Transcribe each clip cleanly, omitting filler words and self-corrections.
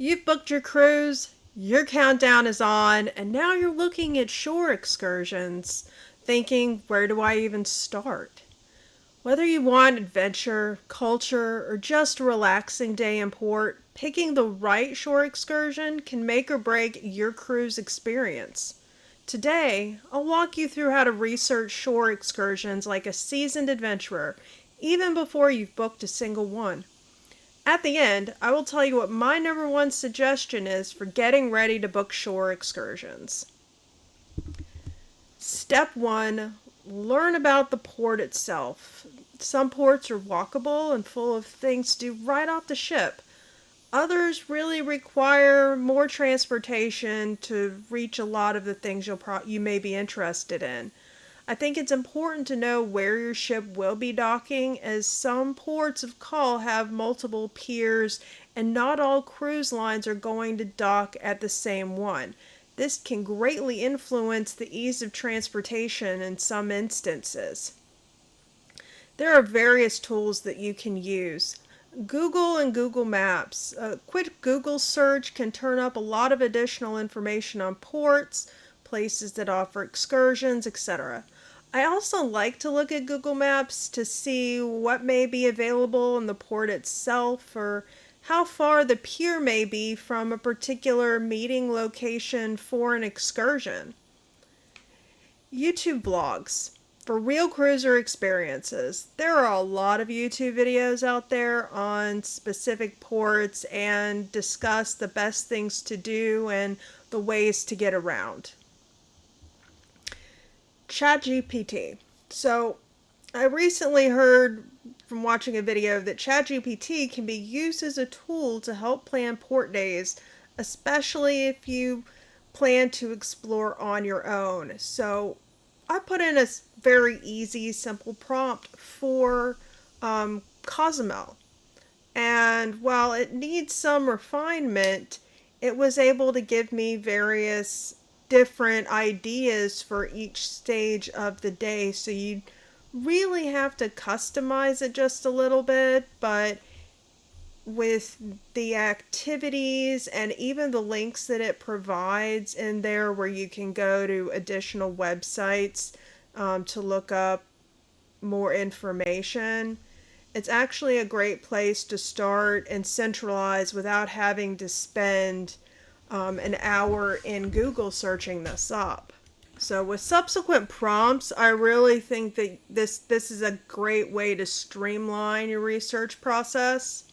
You've booked your cruise, your countdown is on, and now you're looking at shore excursions, thinking, where do I even start? Whether you want adventure, culture, or just a relaxing day in port, picking the right shore excursion can make or break your cruise experience. Today, I'll walk you through how to research shore excursions like a seasoned adventurer, even before you've booked a single one. At the end, I will tell you what my number one suggestion is for getting ready to book shore excursions. Step 1, learn about the port itself. Some ports are walkable and full of things to do right off the ship. Others really require more transportation to reach a lot of the things you may be interested in. I think it's important to know where your ship will be docking, as some ports of call have multiple piers and not all cruise lines are going to dock at the same one. This can greatly influence the ease of transportation in some instances. There are various tools that you can use. Google and Google Maps. A quick Google search can turn up a lot of additional information on ports, places that offer excursions, etc. I also like to look at Google Maps to see what may be available in the port itself or how far the pier may be from a particular meeting location for an excursion. YouTube blogs for real cruiser experiences. There are a lot of YouTube videos out there on specific ports and discuss the best things to do and the ways to get around. ChatGPT. So, I recently heard from watching a video that ChatGPT can be used as a tool to help plan port days, especially if you plan to explore on your own. So, I put in a very easy, simple prompt for Cozumel. And while it needs some refinement, it was able to give me various different ideas for each stage of the day. So you really have to customize it just a little bit, but with the activities and even the links that it provides in there where you can go to additional websites to look up more information, it's actually a great place to start and centralize without having to spend an hour in Google searching this up. So with subsequent prompts, I really think that this is a great way to streamline your research process.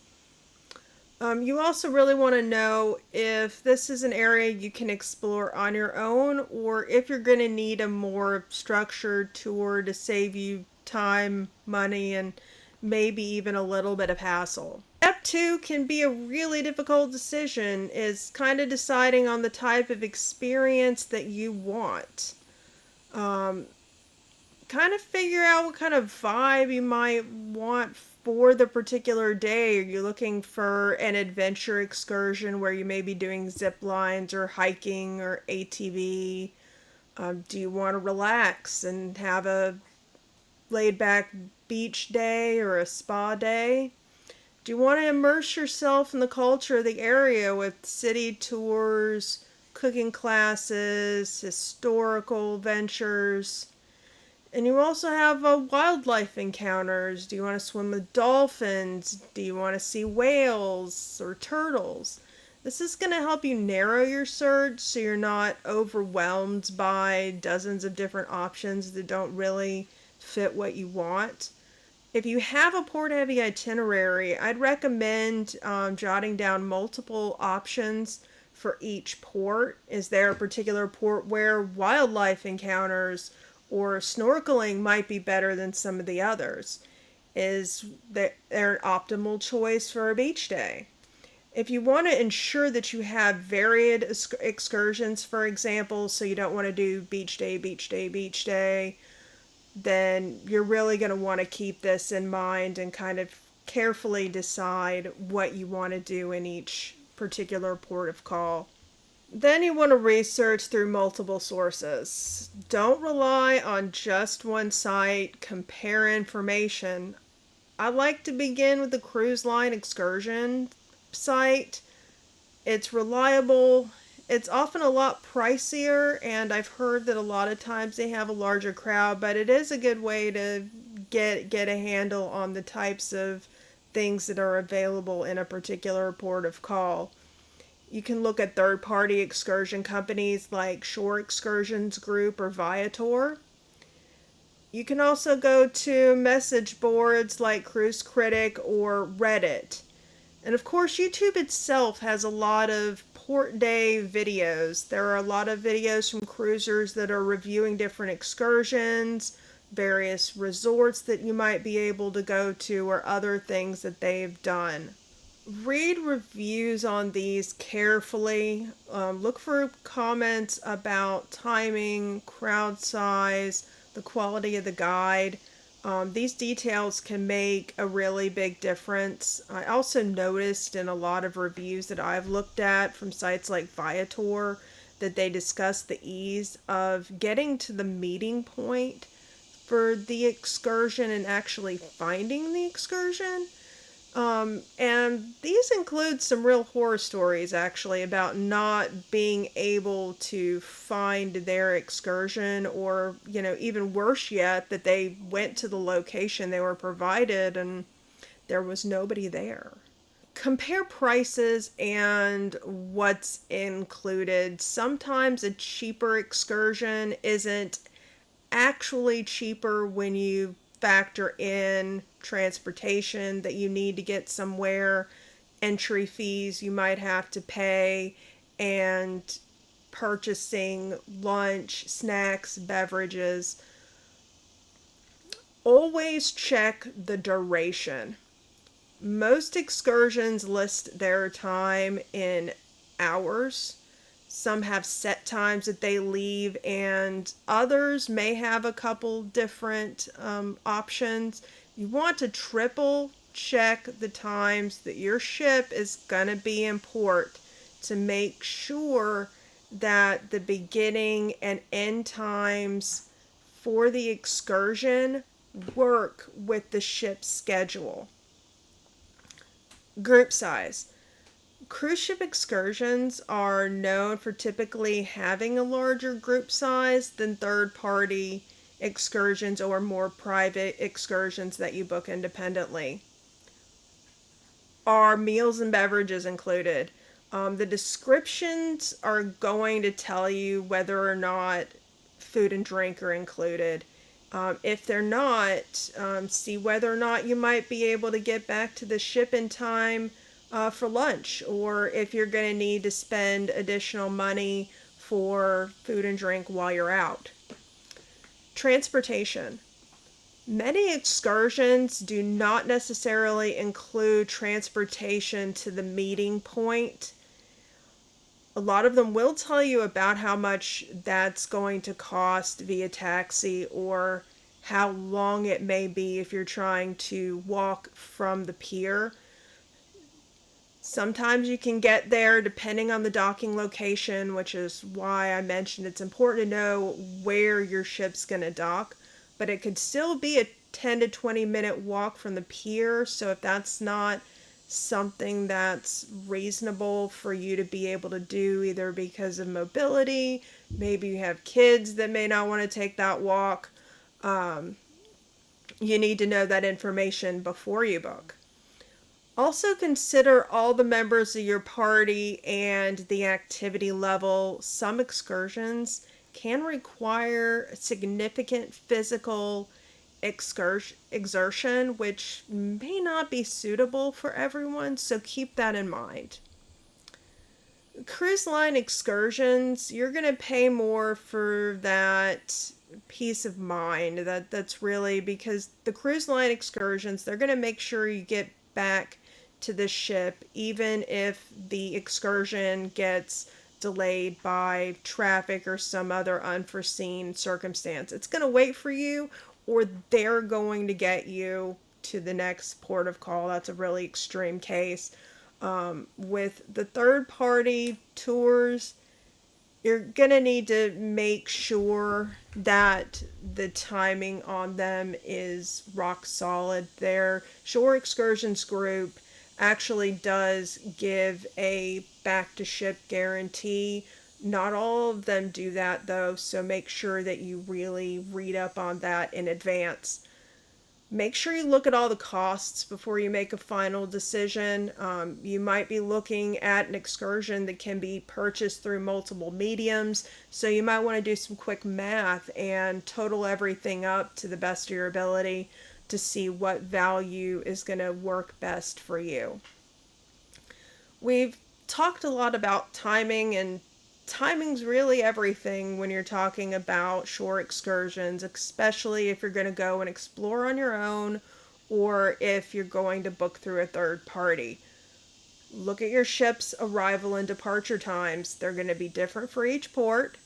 You also really want to know if this is an area you can explore on your own or if you're going to need a more structured tour to save you time, money, and maybe even a little bit of hassle. Step 2 can be a really difficult decision, is kind of deciding on the type of experience that you want. Kind of figure out what kind of vibe you might want for the particular day. Are you looking for an adventure excursion where you may be doing zip lines or hiking or ATV? Do you want to relax and have a laid back beach day or a spa day? Do you want to immerse yourself in the culture of the area with city tours, cooking classes, historical ventures? And you also have wildlife encounters. Do you want to swim with dolphins? Do you want to see whales or turtles? This is going to help you narrow your search so you're not overwhelmed by dozens of different options that don't really fit what you want. If you have a port-heavy itinerary, I'd recommend jotting down multiple options for each port. Is there a particular port where wildlife encounters or snorkeling might be better than some of the others? Is there an optimal choice for a beach day? If you want to ensure that you have varied excursions, for example, so you don't want to do beach day, beach day, beach day, then you're really going to want to keep this in mind and kind of carefully decide what you want to do in each particular port of call. Then you want to research through multiple sources. Don't rely on just one site, compare information. I like to begin with the cruise line excursion site It's reliable. It's often a lot pricier, and I've heard that a lot of times they have a larger crowd, but it is a good way to get a handle on the types of things that are available in a particular port of call. You can look at third party excursion companies like Shore Excursions Group or Viator. You can also go to message boards like Cruise Critic or Reddit. And of course, YouTube itself has a lot of port day videos. There are a lot of videos from cruisers that are reviewing different excursions, various resorts that you might be able to go to, or other things that they've done. Read reviews on these carefully. Look for comments about timing, crowd size, the quality of the guide. These details can make a really big difference. I also noticed in a lot of reviews that I've looked at from sites like Viator that they discuss the ease of getting to the meeting point for the excursion and actually finding the excursion. And these include some real horror stories actually about not being able to find their excursion, or, even worse yet, that they went to the location they were provided and there was nobody there. Compare prices and what's included. Sometimes a cheaper excursion isn't actually cheaper when you factor in transportation that you need to get somewhere, entry fees you might have to pay, and purchasing lunch, snacks, beverages. Always check the duration. Most excursions list their time in hours. Some have set times that they leave, and others may have a couple different options. You want to triple check the times that your ship is going to be in port to make sure that the beginning and end times for the excursion work with the ship's schedule. Group size. Cruise ship excursions are known for typically having a larger group size than third party excursions or more private excursions that you book independently. Are meals and beverages included? The descriptions are going to tell you whether or not food and drink are included. If they're not, see whether or not you might be able to get back to the ship in time for lunch, or if you're going to need to spend additional money for food and drink while you're out. Transportation. Many excursions do not necessarily include transportation to the meeting point. A lot of them will tell you about how much that's going to cost via taxi, or how long it may be if you're trying to walk from the pier. Sometimes you can get there depending on the docking location, which is why I mentioned it's important to know where your ship's going to dock. But it could still be a 10 to 20 minute walk from the pier, so if that's not something that's reasonable for you to be able to do, either because of mobility, maybe you have kids that may not want to take that walk, you need to know that information before you book. Also consider all the members of your party and the activity level. Some excursions can require significant physical exertion, which may not be suitable for everyone, so keep that in mind. Cruise line excursions, you're going to pay more for that peace of mind. That's really because the cruise line excursions, they're going to make sure you get back to the ship even if the excursion gets delayed by traffic or some other unforeseen circumstance. It's going to wait for you, or they're going to get you to the next port of call. That's a really extreme case. With the third party tours, you're going to need to make sure that the timing on them is rock solid. Their Shore Excursions group actually does give a back to ship guarantee. Not all of them do that though, so make sure that you really read up on that in advance. Make sure you look at all the costs before you make a final decision. You might be looking at an excursion that can be purchased through multiple mediums, so you might want to do some quick math and total everything up to the best of your ability to see what value is going to work best for you. We've talked a lot about timing, and timing's really everything when you're talking about shore excursions, especially if you're going to go and explore on your own or if you're going to book through a third party. Look at your ship's arrival and departure times. They're going to be different for each port.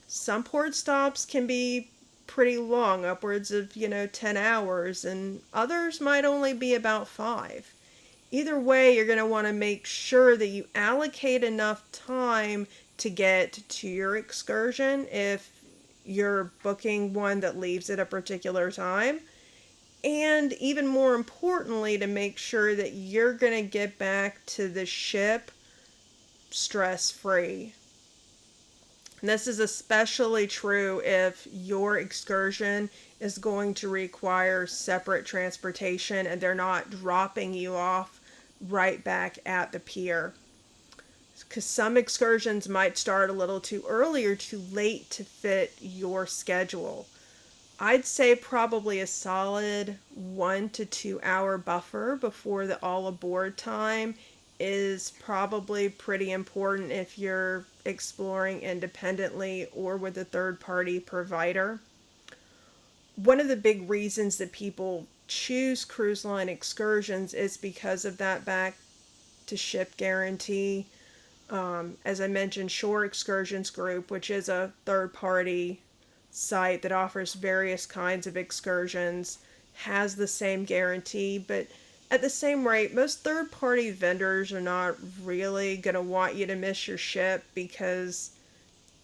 Some port stops can be pretty long, upwards of, 10 hours, and others might only be about 5. Either way, you're going to want to make sure that you allocate enough time to get to your excursion if you're booking one that leaves at a particular time. And even more importantly, to make sure that you're going to get back to the ship stress free. And this is especially true if your excursion is going to require separate transportation and they're not dropping you off right back at the pier. Because some excursions might start a little too early or too late to fit your schedule. I'd say probably a solid 1 to 2 hour buffer before the all aboard time is probably pretty important if you're exploring independently or with a third party provider. One of the big reasons that people choose cruise line excursions is because of that back to ship guarantee. As I mentioned, Shore Excursions Group, which is a third party site that offers various kinds of excursions, has the same guarantee, but at the same rate, most third party vendors are not really going to want you to miss your ship because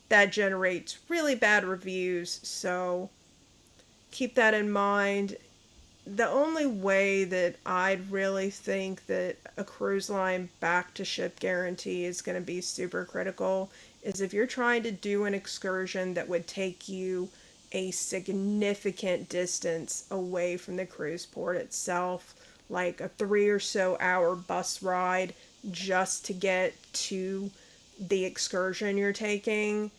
that generates really bad reviews. So keep that in mind. The only way that I'd really think that a cruise line back to ship guarantee is going to be super critical is if you're trying to do an excursion that would take you a significant distance away from the cruise port itself, like a 3 or so hour bus ride just to get to the excursion you're taking.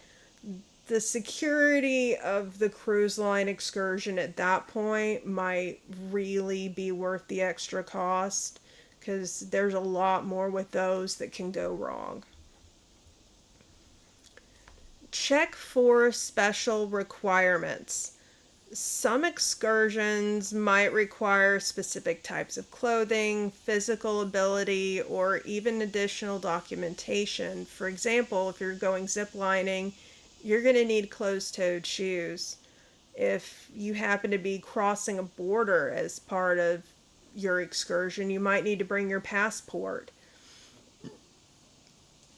The security of the cruise line excursion at that point might really be worth the extra cost because there's a lot more with those that can go wrong. Check for special requirements. Some excursions might require specific types of clothing, physical ability, or even additional documentation. For example, if you're going ziplining, you're going to need closed-toed shoes. If you happen to be crossing a border as part of your excursion, you might need to bring your passport.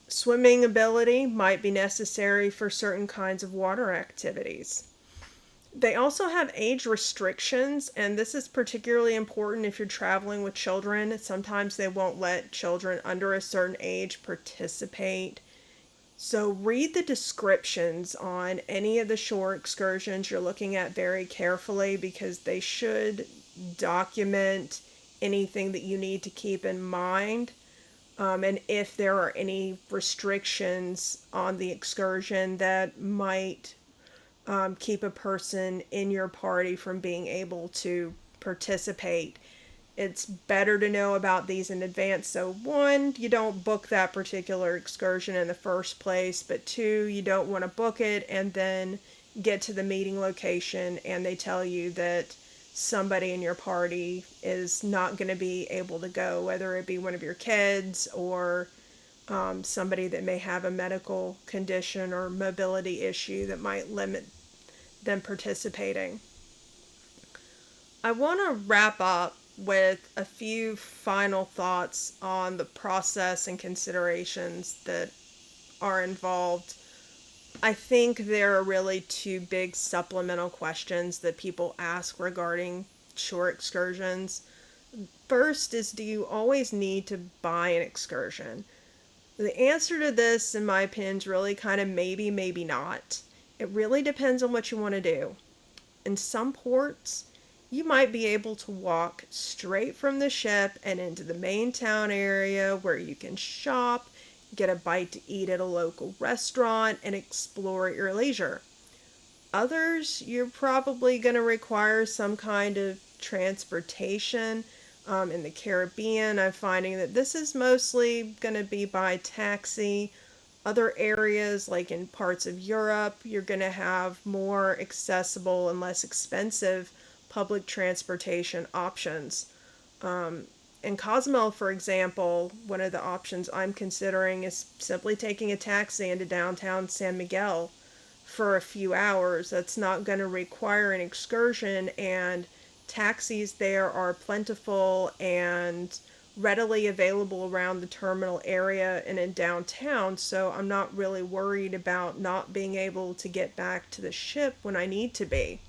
Swimming ability might be necessary for certain kinds of water activities. They also have age restrictions, and this is particularly important if you're traveling with children. Sometimes they won't let children under a certain age participate. So read the descriptions on any of the shore excursions you're looking at very carefully because they should document anything that you need to keep in mind. And if there are any restrictions on the excursion that might keep a person in your party from being able to participate. It's better to know about these in advance. So, one, you don't book that particular excursion in the first place, but two, you don't want to book it and then get to the meeting location and they tell you that somebody in your party is not going to be able to go, whether it be one of your kids or somebody that may have a medical condition or mobility issue that might limit them participating. I want to wrap up with a few final thoughts on the process and considerations that are involved. I think there are really two big supplemental questions that people ask regarding shore excursions. First is, do you always need to buy an excursion? The answer to this, in my opinion, is really kind of maybe, maybe not. It really depends on what you want to do. In some ports, you might be able to walk straight from the ship and into the main town area where you can shop, get a bite to eat at a local restaurant, and explore at your leisure. Others, you're probably going to require some kind of transportation. In the Caribbean, I'm finding that this is mostly going to be by taxi. Other areas, like in parts of Europe, you're going to have more accessible and less expensive public transportation options. In Cozumel, for example, one of the options I'm considering is simply taking a taxi into downtown San Miguel for a few hours. That's not going to require an excursion, and taxis there are plentiful and readily available around the terminal area and in downtown, so I'm not really worried about not being able to get back to the ship when I need to be.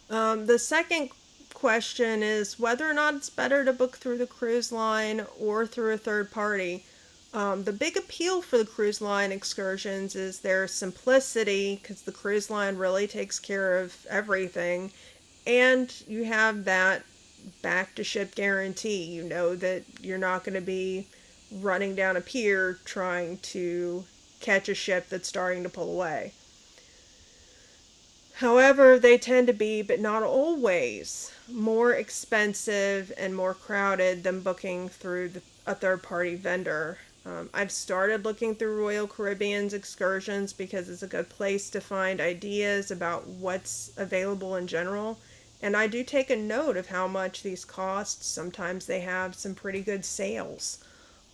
The second question is whether or not it's better to book through the cruise line or through a third party. The big appeal for the cruise line excursions is their simplicity, because the cruise line really takes care of everything, and you have that back to ship guarantee. You know that you're not going to be running down a pier trying to catch a ship that's starting to pull away. However, they tend to be, but not always, more expensive and more crowded than booking through a third party vendor. I've started looking through Royal Caribbean's excursions because it's a good place to find ideas about what's available in general. And I do take a note of how much these cost. Sometimes they have some pretty good sales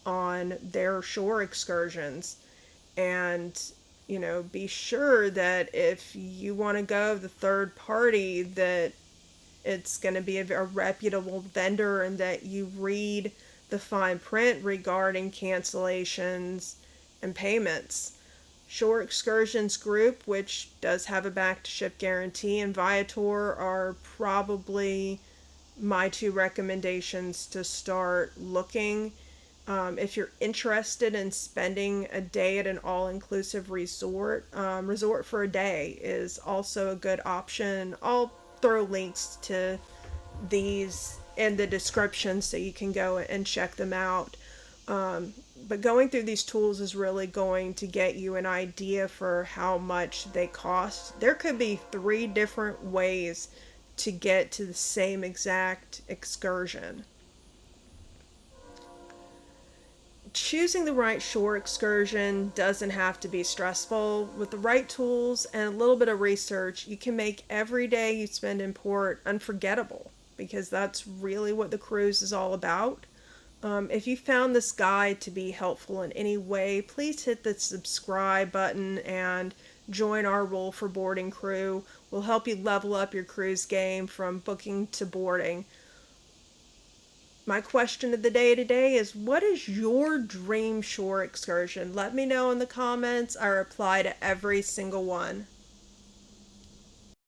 on their shore excursions. And, be sure that if you want to go the third party, that it's going to be a reputable vendor and that you read the fine print regarding cancellations and payments. Shore Excursions Group, which does have a back to ship guarantee, and Viator are probably my two recommendations to start looking. If you're interested in spending a day at an all-inclusive resort, Resort for a Day is also a good option. I'll throw links to these in the description so you can go and check them out. But going through these tools is really going to get you an idea for how much they cost. There could be 3 different ways to get to the same exact excursion. Choosing the right shore excursion doesn't have to be stressful. With the right tools and a little bit of research, you can make every day you spend in port unforgettable, because that's really what the cruise is all about. If you found this guide to be helpful in any way, please hit the subscribe button and join our Roll for Boarding crew. We'll help you level up your cruise game from booking to boarding. My question of the day today is, what is your dream shore excursion? Let me know in the comments. I reply to every single one.